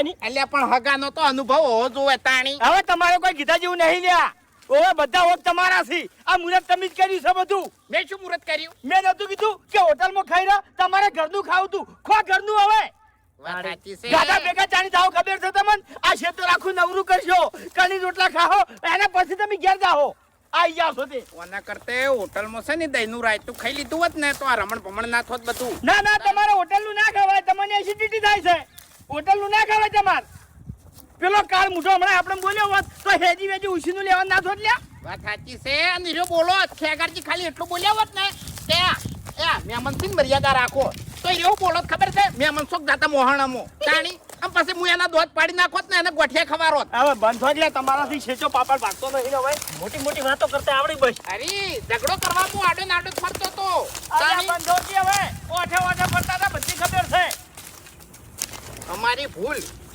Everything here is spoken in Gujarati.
નહીં. એટલે પણ હગાનો તો અનુભવ હોવો જોવે તાણી. હવે તમારે કોઈ કીધા જેવું નહીં લ્યા. ઓવે બધા ઓક તમારા છે. આ મુરત તમે જ કર્યું છે બધું. મેં શું મુહૂર્ત કર્યું? મેં નતું કીધું કે હોટલમાં ખાઈ રહ્યા તમારે ઘરનું ખાવું તું. ખો ઘરનું હવે. વાત સાચી છે. ગાડા ભેગા ચાની જાઓ ખબર છે તમને? આ ક્ષેત્ર આખું નવરું કરશો. કણી રોટલા ખાઓ એના પછી તમે ઘેર જાઓ. આઈ જાવ છો તે. ઓના કરતે હોટલમાં છે ને દહીંનું રાયતું ખાઈ લીધું હોત ને તો આ રમણ ભમણ ના થોત બધું. ના ના તમારે હોટલનું ના ખવાય. તમને એસિડિટી થાય છે. હોટલનું ના ખવાય તમારે. પેલો કાળ મૂઠો હમણાં આપણે બોલ્યો હોત તો હેજી વેજી ઉસીનું લેવા ના થોત લ્યા. વાત સાચી છે. અને હીરો બોલો ખેગારજી ખાલી એટલું બોલ્યા હોત ને તે મહેમાન થી મર્યાદા રાખો તો એવું બોલો ખબર છે મહેમાન શોખ જાતા મોહણામાં તાણી આમ પછી હું એના દોધ પાડી નાખોત ને એને ગોઠિયા ખવારોત. હવે બંધ હોય એટલે તમારાથી છેચો પાપડ ભાગતો નહીં હવે. મોટી મોટી વાતો કરતા આવડી બસ. અરે ઝઘડો કરવા હું આડો નાડો ફરતો તો આ બંધ હોતી હવે. ઓઠે ઓઠે ફરતા હતા બધી ખબર છે. અમારી ભૂલ